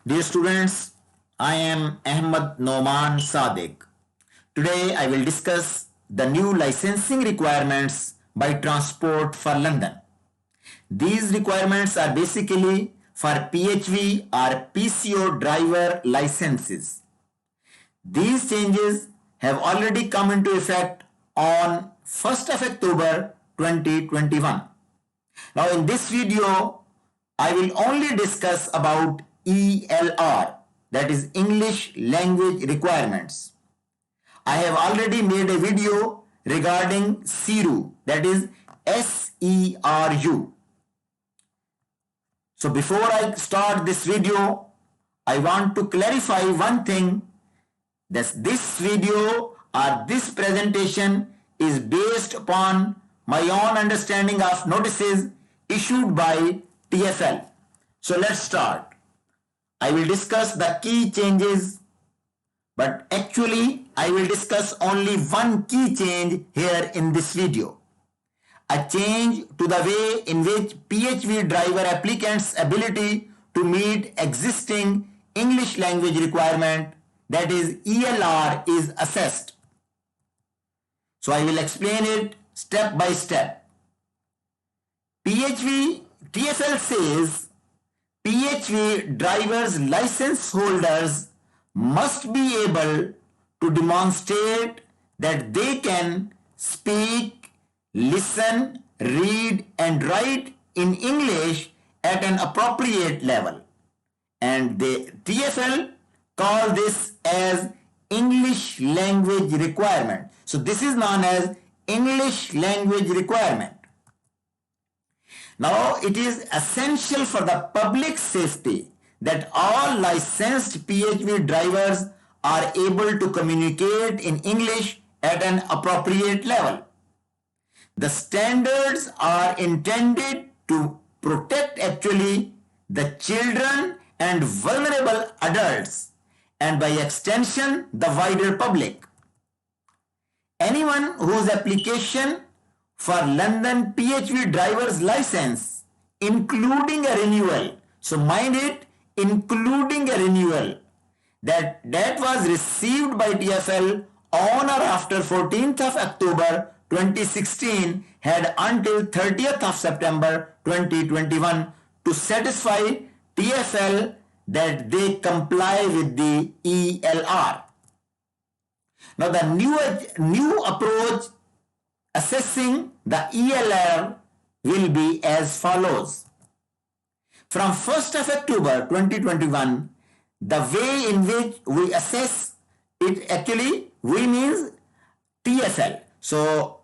Dear students, I am Ahmad Noman Sadiq. Today I will discuss the new licensing requirements by Transport for London. These requirements are basically for PHV or PCO driver licenses. These changes have already come into effect on 1st of October 2021. Now in this video, I will only discuss about ELR, that is English Language Requirements. I have already made a video regarding SERU, that is SERU. So before I start this video, I want to clarify one thing, that this video or this presentation is based upon my own understanding of notices issued by TFL. So let's start. I will discuss the key changes, but actually I will discuss only one key change here in this video. A change to the way in which PHV driver applicants' ability to meet existing English language requirement, that is ELR, is assessed. So I will explain it step by step. TFL says PHV drivers license holders must be able to demonstrate that they can speak, listen, read and write in English at an appropriate level. And the TFL call this as English language requirement. So this is known as English language requirement. Now it is essential for the public safety that all licensed PHV drivers are able to communicate in English at an appropriate level. The standards are intended to protect actually the children and vulnerable adults, and by extension the wider public. Anyone whose application for London PHV driver's license, including a renewal, so mind it, including a renewal, that was received by TFL on or after 14th of October 2016 had until 30th of September 2021 to satisfy TFL that they comply with the ELR. Now the new approach assessing the ELR will be as follows. From 1st of October 2021, the way in which we assess it, actually we means TFL. So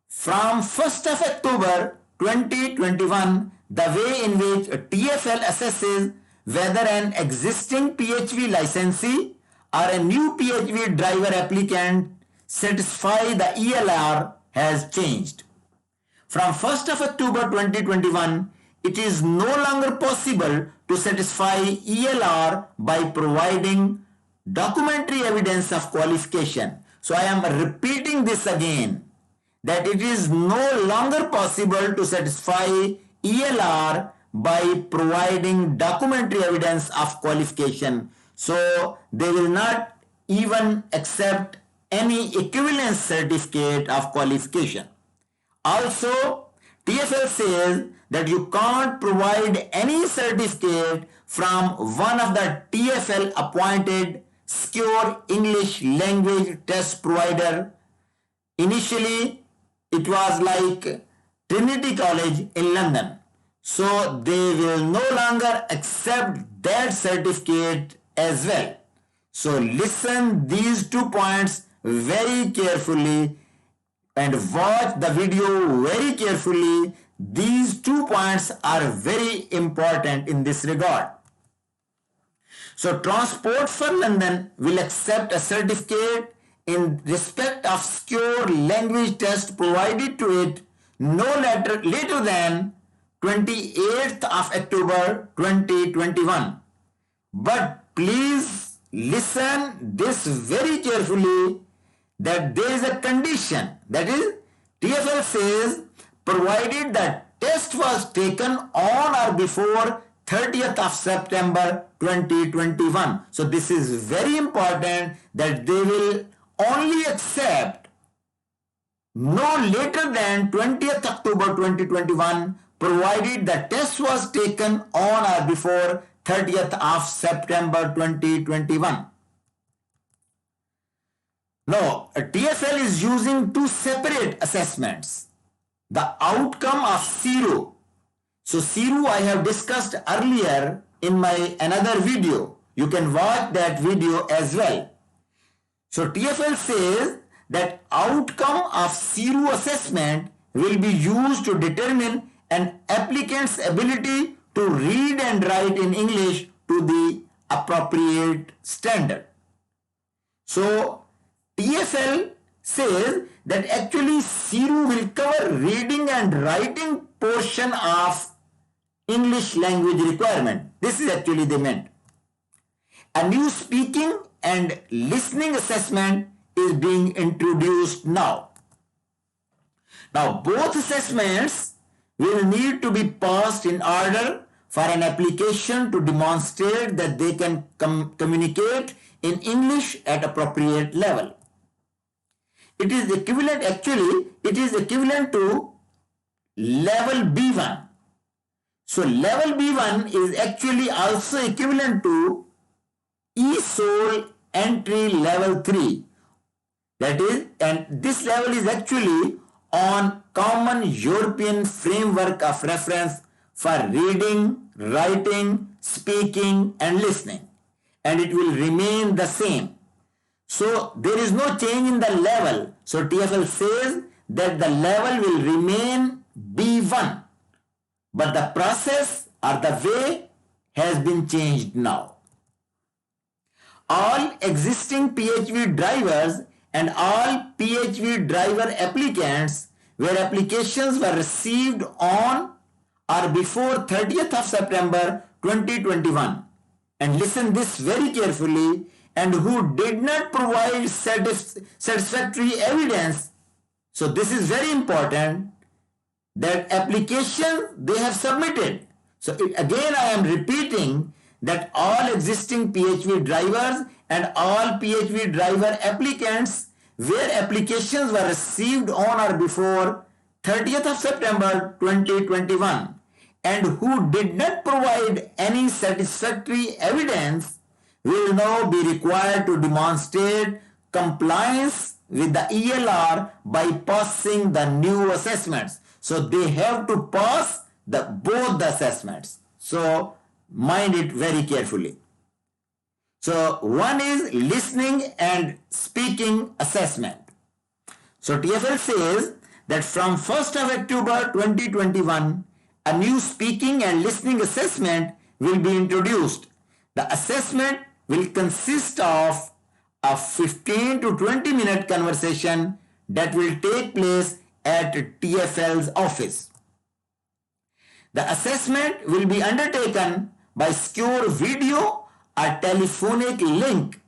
from 1st of October 2021, the way in which TFL assesses whether an existing PHV licensee or a new PHV driver applicant satisfy the ELR has changed. From 1st of October 2021, it is no longer possible to satisfy ELR by providing documentary evidence of qualification. So I am repeating this again, that it is no longer possible to satisfy ELR by providing documentary evidence of qualification. So they will not even accept any equivalence certificate of qualification. Also, TFL says that you can't provide any certificate from one of the TFL appointed secure English language test provider. Initially, it was like Trinity College in London. So they will no longer accept that certificate as well. So listen these 2 points very carefully and watch the video very carefully. These 2 points are very important in this regard. So Transport for London will accept a certificate in respect of secure language test provided to it no later than 28th of October 2021. But please listen this very carefully, that there is a condition, that is TFL says provided the test was taken on or before 30th of September 2021. So this is very important that they will only accept no later than 20th October 2021 provided the test was taken on or before 30th of September 2021. Now, TFL is using two separate assessments. The outcome of CIRO. So CIRO I have discussed earlier in my another video. You can watch that video as well. So TFL says that outcome of CIRO assessment will be used to determine an applicant's ability to read and write in English to the appropriate standard. So TFL says that actually CIRO will cover reading and writing portion of English language requirement. This is actually they meant. A new speaking and listening assessment is being introduced now. Now both assessments will need to be passed in order for an application to demonstrate that they can communicate in English at appropriate level. It is equivalent to level B1. So level B1 is actually also equivalent to ESOL entry level 3. That is, and this level is actually on Common European Framework of Reference for reading, writing, speaking and listening. And it will remain the same. So there is no change in the level. So TFL says that the level will remain B1. But the process or the way has been changed now. All existing PHV drivers and all PHV driver applicants where applications were received on or before 30th of September 2021, and listen this very carefully, and who did not provide satisfactory evidence. So this is very important, that application they have submitted. So again I am repeating that all existing PHV drivers and all PHV driver applicants where applications were received on or before 30th of September 2021 and who did not provide any satisfactory evidence will now be required to demonstrate compliance with the ELR by passing the new assessments. So they have to pass both the assessments. So mind it very carefully. So one is listening and speaking assessment. So TFL says that from 1st of October 2021, a new speaking and listening assessment will be introduced. The assessment will consist of a 15 to 20 minute conversation that will take place at TFL's office. The assessment will be undertaken by secure video or telephonic link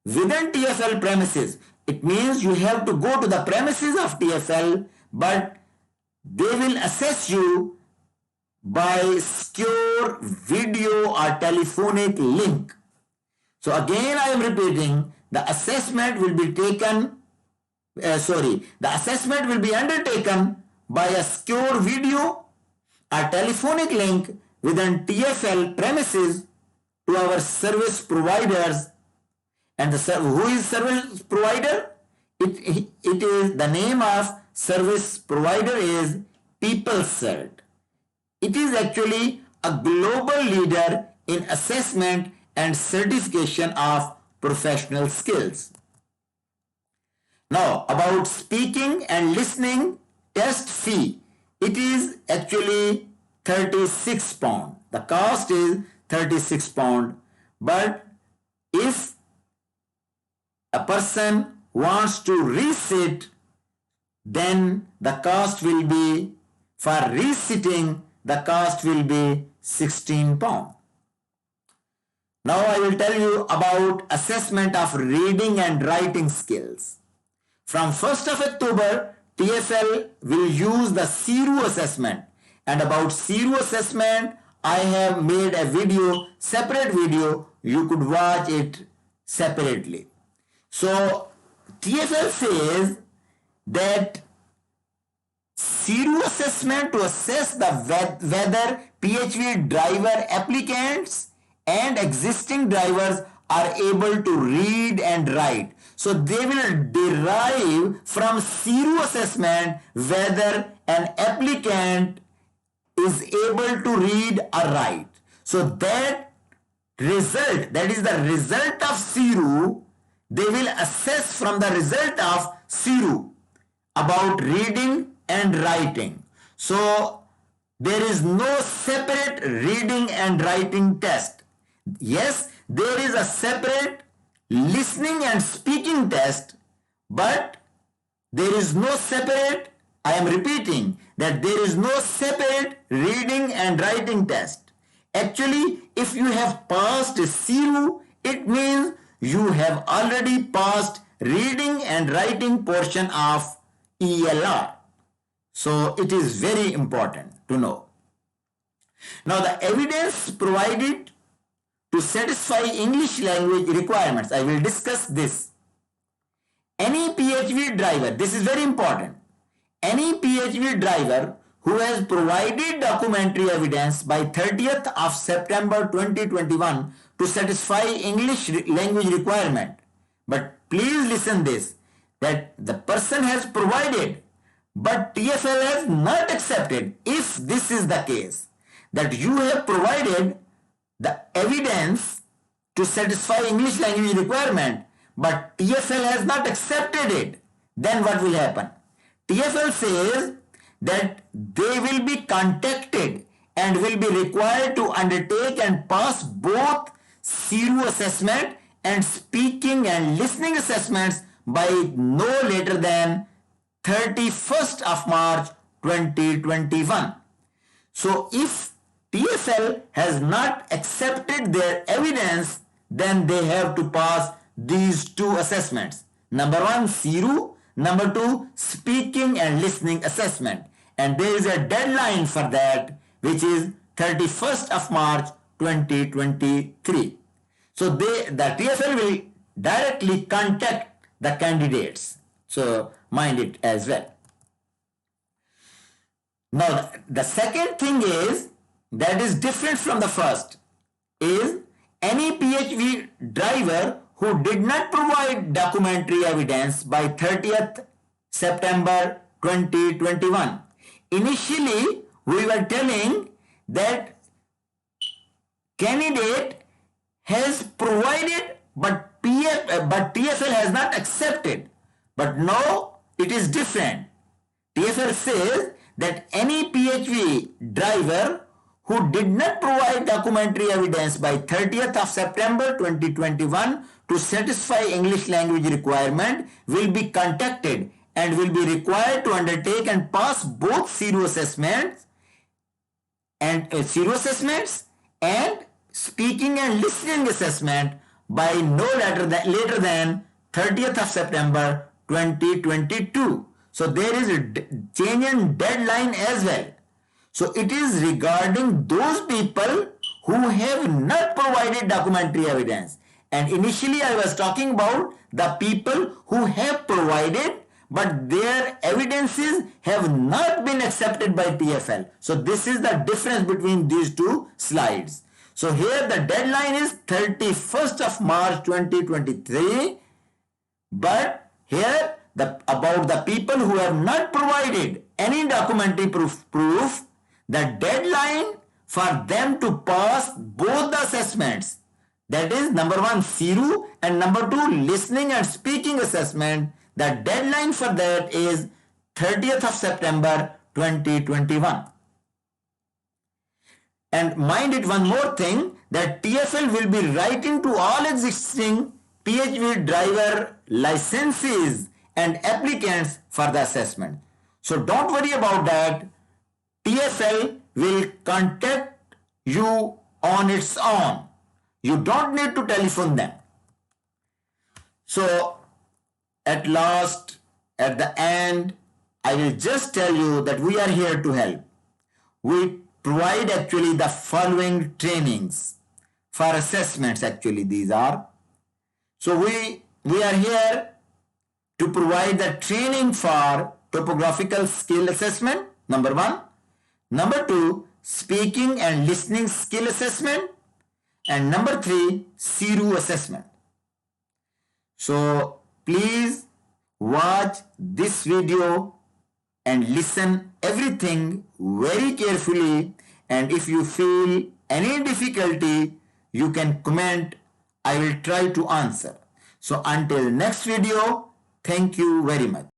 within TFL premises. It means you have to go to the premises of TFL, but they will assess you by secure video or telephonic link. So again I am repeating, the assessment will be undertaken by a secure video or telephonic link within TFL premises to our service providers. And who is service provider? It is the name of service provider is PeopleCert. It is actually a global leader in assessment and certification of professional skills. Now about speaking and listening test fee. It is actually £36. The cost is £36. But if a person wants to resit, then the cost will be, for resitting, the cost will be £16. Now I will tell you about assessment of reading and writing skills. From 1st of October, TFL will use the CIRO assessment, and about CIRO assessment, I have made a video, separate video, you could watch it separately. So TFL says that zero assessment to assess the whether PHV driver applicants and existing drivers are able to read and write. So they will derive from zero assessment whether an applicant is able to read or write. So that result, that is the result of zero, they will assess from the result of zero about reading and writing. So there is no separate reading and writing test. Yes, there is a separate listening and speaking test, but there is no separate, I am repeating, that there is no separate reading and writing test. Actually, if you have passed zero, it means you have already passed reading and writing portion of ELR. So it is very important to know. Now the evidence provided to satisfy English language requirements, I will discuss this. Any PHV driver, this is very important, any PHV driver who has provided documentary evidence by 30th of September 2021 to satisfy English language requirement. But please listen this, that the person has provided, but TFL has not accepted. If this is the case, that you have provided the evidence to satisfy English language requirement, but TFL has not accepted it, then what will happen? TFL says that they will be contacted and will be required to undertake and pass both zero assessment and speaking and listening assessments by no later than 31st of March 2021. So if TFL has not accepted their evidence, then they have to pass these two assessments. Number one, zero. Number two, speaking and listening assessment. And there is a deadline for that, which is 31st of March 2023. So the TFL will directly contact the candidates. So mind it as well. Now the second thing is, that is different from the first, is any PHV driver who did not provide documentary evidence by 30th September 2021. Initially, we were telling that candidate has provided but TFL has not accepted. But now it is different. TFL says that any PHV driver who did not provide documentary evidence by 30th of September 2021 to satisfy English language requirement will be contacted and will be required to undertake and pass both zero assessments and speaking and listening assessment by no later than 30th of September 2022. So there is a change in deadline as well. So it is regarding those people who have not provided documentary evidence. And initially I was talking about the people who have provided, but their evidences have not been accepted by TFL. So this is the difference between these two slides. So here the deadline is 31st of March 2023. But here about the people who have not provided any documentary proof, the deadline for them to pass both the assessments, that is number one, zero, and number two, listening and speaking assessment, the deadline for that is 30th of September 2021. And mind it, one more thing, that TFL will be writing to all existing PHV driver licenses and applicants for the assessment. So don't worry about that. TFL will contact you on its own. You don't need to telephone them. So at last, at the end, I will just tell you that we are here to help. We provide actually the following trainings for assessments. Actually, these are. So we are here to provide the training for topographical skill assessment, number 1. Number 2, speaking and listening skill assessment. And number 3, CIRU assessment. So please watch this video and listen everything very carefully, and if you feel any difficulty, you can comment. I will try to answer. So until next video, thank you very much.